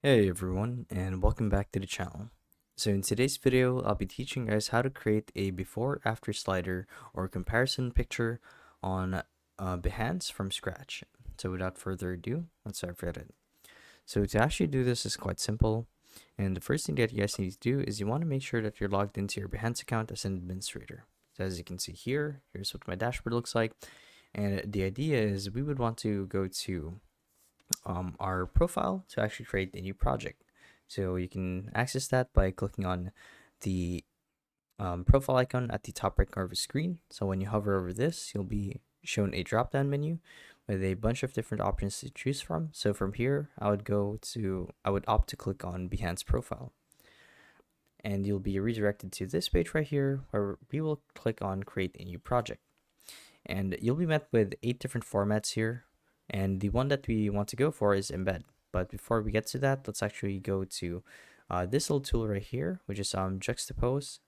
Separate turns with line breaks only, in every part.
Hey everyone, and welcome back to the channel. So in today's video, I'll be teaching you guys how to create a before-after slider or comparison picture on Behance from scratch. So without further ado, let's start with it. So to actually do this is quite simple, and the first thing that you guys need to do is you want to make sure that you're logged into your Behance account as an administrator. So as you can see here, here's what my dashboard looks like, and the idea is we would want to go to our profile to actually create a new project. So you can access that by clicking on the profile icon at the top right corner of the screen. So when you hover over this, you'll be shown a drop down menu with a bunch of different options to choose from. So from here, I would opt to click on Behance profile. And you'll be redirected to this page right here where we will click on create a new project. And you'll be met with 8 different formats here, and the one that we want to go for is embed. But before we get to that, let's actually go to this little tool right here, which is juxtapose.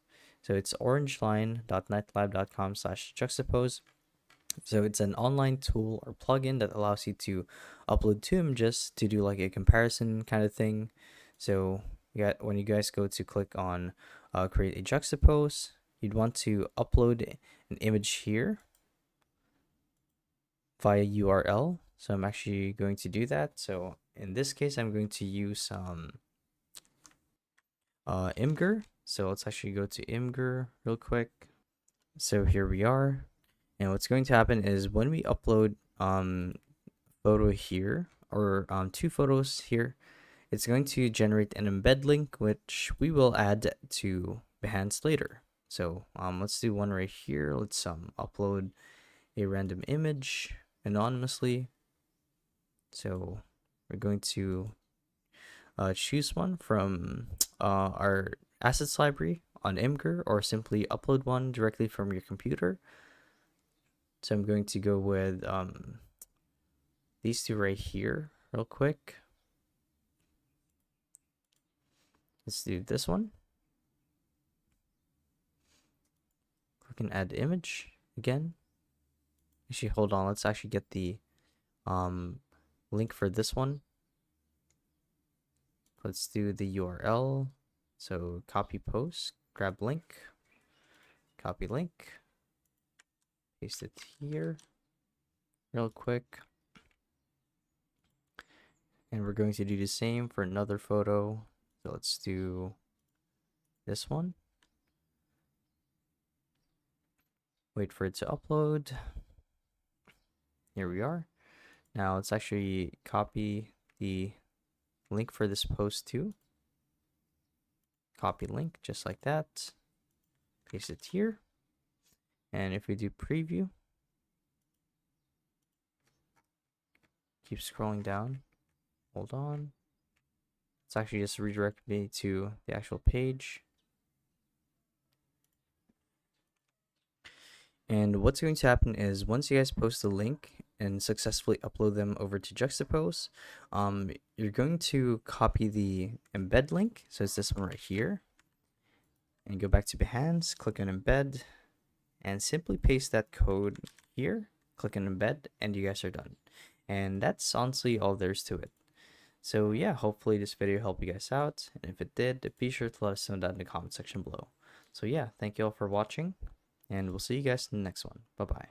So it's orangeline.nightlab.com/juxtapose. So it's an online tool or plugin that allows you to upload 2 images to do like a comparison kind of thing. So when you guys go to click on create a juxtapose, you'd want to upload an image here via URL. So I'm actually going to do that. So in this case, I'm going to use Imgur. So let's actually go to Imgur real quick. So here we are. And what's going to happen is when we upload photo here or 2 photos here, it's going to generate an embed link, which we will add to Behance later. So let's do one right here. Let's upload a random image anonymously. So we're going to choose one from our assets library on Imgur, or simply upload one directly from your computer. So I'm going to go with these 2 right here real quick. Let's do this one. Click and add image again. Actually, hold on. Let's actually get the link for this one. Let's do the URL. So copy post, grab link, copy link, paste it here real quick. And we're going to do the same for another photo. So let's do this one. Wait for it to upload. Here we are. Now let's actually copy the link for this post too. Copy link just like that. Paste it here. And if we do preview, keep scrolling down. Hold on. It's actually just redirect me to the actual page. And what's going to happen is once you guys post the link and successfully upload them over to Juxtapose, you're going to copy the embed link. So it's this one right here. And go back to Behance, click on embed, and simply paste that code here. Click on embed, and you guys are done. And that's honestly all there is to it. So yeah, hopefully this video helped you guys out. And if it did, be sure to let us know that in the comment section below. So yeah, thank you all for watching, and we'll see you guys in the next one. Bye-bye.